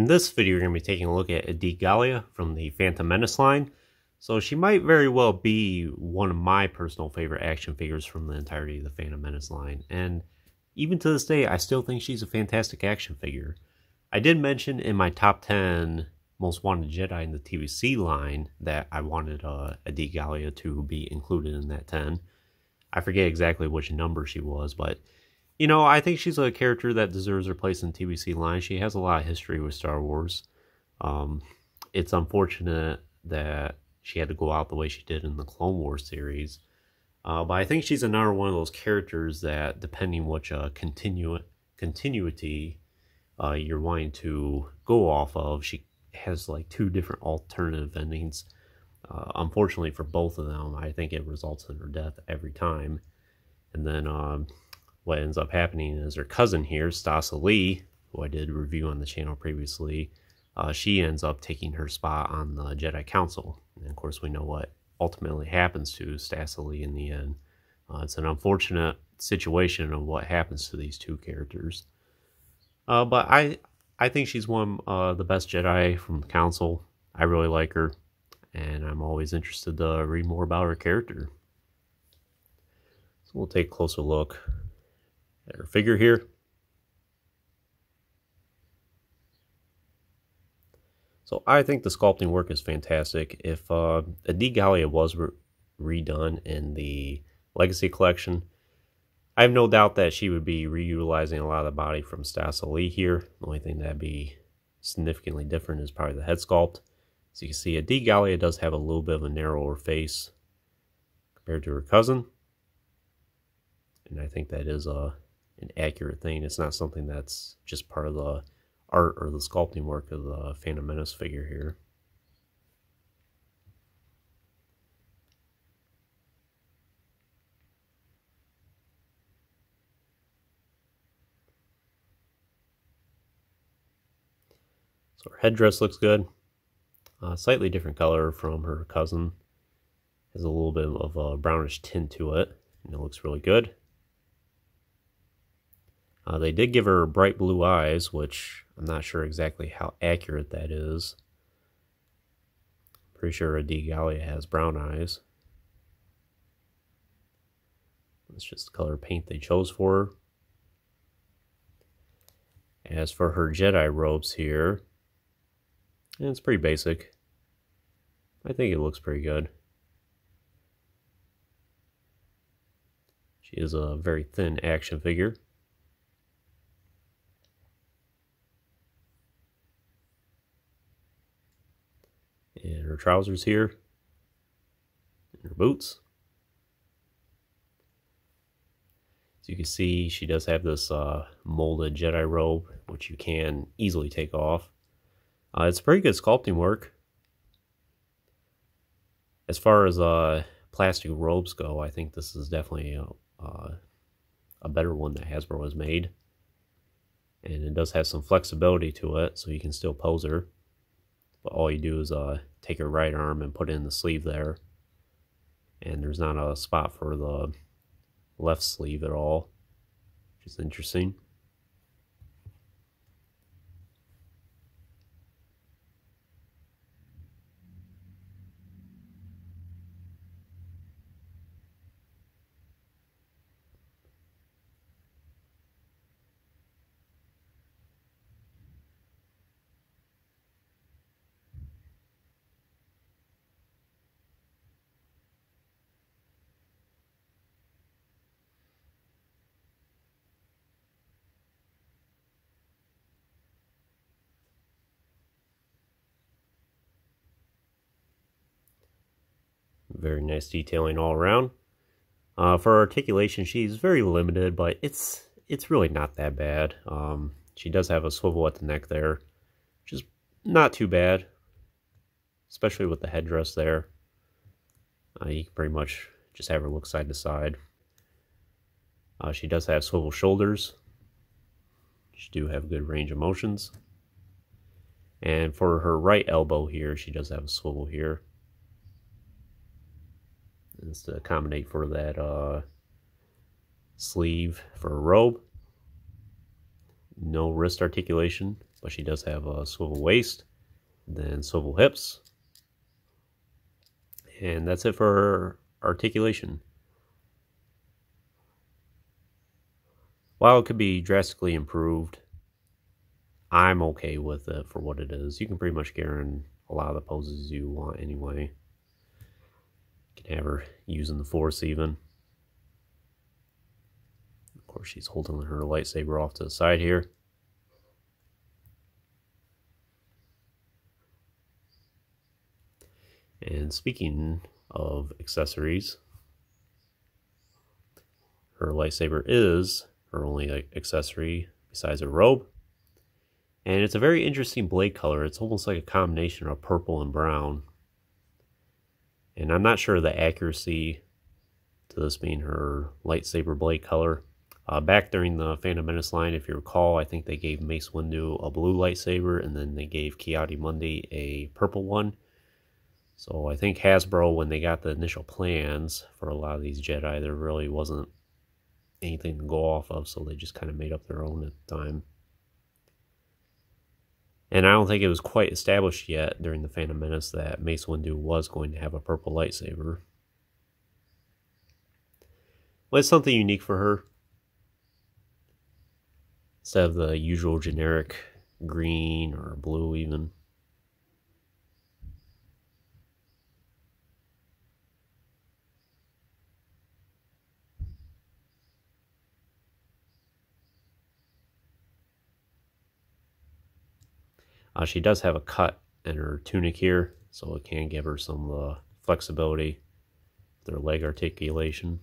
In this video, we're going to be taking a look at Gallia from the Phantom Menace line. So she might very well be one of my personal favorite action figures from the entirety of the Phantom Menace line. And even to this day, I still think she's a fantastic action figure. I did mention in my top 10 most wanted Jedi in the TVC line that I wanted a Gallia to be included in that 10. I forget exactly which number she was, but you know, I think she's a character that deserves her place in the TVC line. She has a lot of history with Star Wars. It's unfortunate that she had to go out the way she did in the Clone Wars series. But I think she's another one of those characters that, depending which continuity you're wanting to go off of, she has like two different alternative endings. Unfortunately for both of them, I think it results in her death every time. And then what ends up happening is her cousin here, Stasa Lee, who I did review on the channel previously, she ends up taking her spot on the Jedi Council. And of course, we know what ultimately happens to Stasa Lee in the end. It's an unfortunate situation of what happens to these two characters. But I think she's one of the best Jedi from the Council. I really like her, and I'm always interested to read more about her character. So we'll take a closer look at her figure here. So I think the sculpting work is fantastic. If a Gallia was redone in the Legacy collection, I have no doubt that she would be reutilizing a lot of the body from Stasa Lee here. The only thing that'd be significantly different is probably the head sculpt. So you can see a Gallia does have a little bit of a narrower face compared to her cousin. And I think that is an accurate thing. It's not something that's just part of the art or the sculpting work of the Phantom Menace figure here. So her headdress looks good. Slightly different color from her cousin. Has a little bit of a brownish tint to it, and it looks really good. They did give her bright blue eyes, which I'm not sure exactly how accurate that is. Pretty sure a Gallia has brown eyes. That's just the color paint they chose for her. As for her Jedi robes here, it's pretty basic. I think it looks pretty good. She is a very thin action figure. And her trousers here, and her boots. As you can see, she does have this molded Jedi robe, which you can easily take off. It's pretty good sculpting work. As far as plastic robes go, I think this is definitely a better one that Hasbro has made. And it does have some flexibility to it, so you can still pose her. But all you do is take your right arm and put it in the sleeve there. And there's not a spot for the left sleeve at all, which is interesting. Very nice detailing all around. For articulation, she's very limited, but it's really not that bad. She does have a swivel at the neck there, which is not too bad, especially with the headdress there. You can pretty much just have her look side to side. She does have swivel shoulders. She do have good range of motions. And for her right elbow here, she does have a swivel here. It's to accommodate for that sleeve for a robe. No wrist articulation, but she does have a swivel waist, then swivel hips, and that's it for her articulation. While it could be drastically improved, I'm okay with it for what it is. You can pretty much guarantee a lot of the poses you want anyway. You can have her using the Force even. Of course, she's holding her lightsaber off to the side here. And speaking of accessories, her lightsaber is her only accessory besides her robe. And it's a very interesting blade color. It's almost like a combination of purple and brown. And I'm not sure of the accuracy to this being her lightsaber blade color. Back during the Phantom Menace line, if you recall, I think they gave Mace Windu a blue lightsaber, and then they gave Ki-Adi-Mundi a purple one. So I think Hasbro, when they got the initial plans for a lot of these Jedi, there really wasn't anything to go off of, so they just kind of made up their own at the time. And I don't think it was quite established yet during the Phantom Menace that Mace Windu was going to have a purple lightsaber. Well, it's something unique for her. Instead of the usual generic green or blue even. She does have a cut in her tunic here, so it can give her some flexibility with her leg articulation.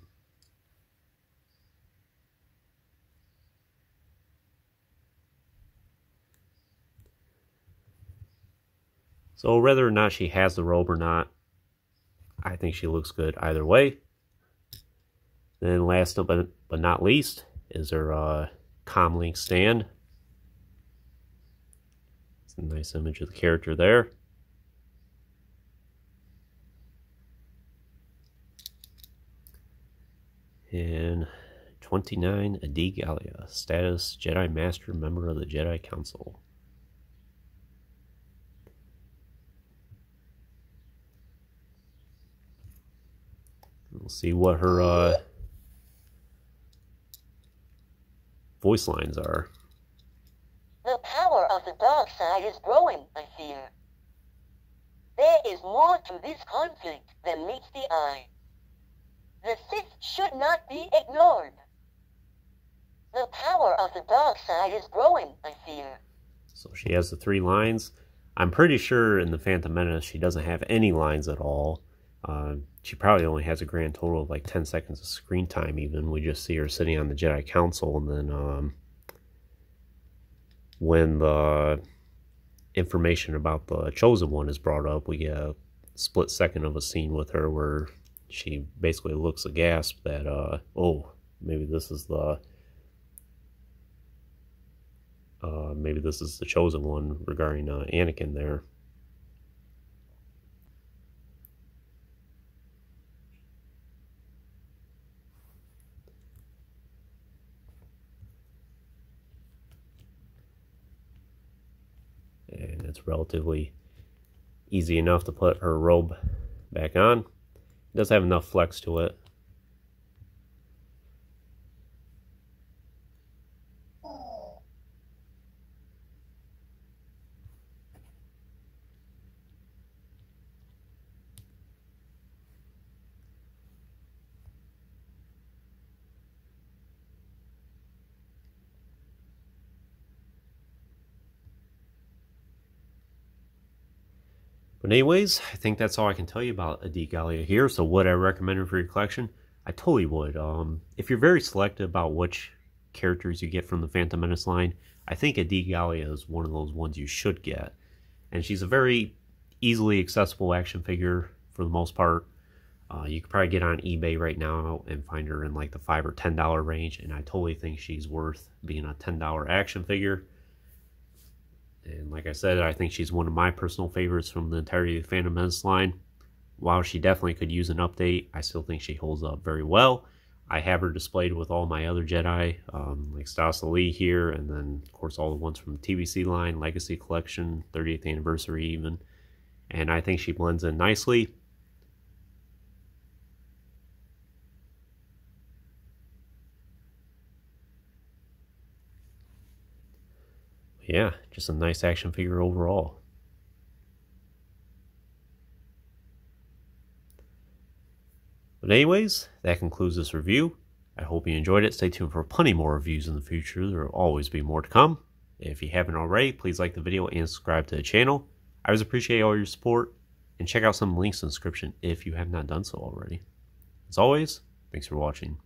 So whether or not she has the robe or not, I think she looks good either way. Then last but not least is her comlink stand. It's a nice image of the character there. And 29, Adi Gallia, status Jedi Master, member of the Jedi Council. We'll see what her voice lines are. The power of the dark side is growing, I fear. There is more to this conflict than meets the eye. The Sith should not be ignored. The power of the dark side is growing, I fear. So she has the 3 lines. I'm pretty sure in the Phantom Menace she doesn't have any lines at all. She probably only has a grand total of like 10 seconds of screen time even. We just see her sitting on the Jedi Council, and then when the information about the Chosen One is brought up, we get a split second of a scene with her where she basically looks aghast that, oh, maybe this is the Chosen One regarding Anakin there. And it's relatively easy enough to put her robe back on. It does have enough flex to it. But anyways, I think that's all I can tell you about Adi Gallia here. So would I recommend her for your collection? I totally would. If you're very selective about which characters you get from the Phantom Menace line, I think Adi Gallia is one of those ones you should get. And she's a very easily accessible action figure for the most part. You could probably get on eBay right now and find her in like the $5 or $10 range, and I totally think she's worth being a $10 action figure. And like I said, I think she's one of my personal favorites from the entirety of the Phantom Menace line. While she definitely could use an update, I still think she holds up very well. I have her displayed with all my other Jedi, like Stas Lee here, and then of course all the ones from the TBC line, Legacy Collection, 30th Anniversary even. And I think she blends in nicely. Yeah, just a nice action figure overall. But anyways, that concludes this review. I hope you enjoyed it. Stay tuned for plenty more reviews in the future. There will always be more to come. If you haven't already, please like the video and subscribe to the channel. I always appreciate all your support. And check out some links in the description if you have not done so already. As always, thanks for watching.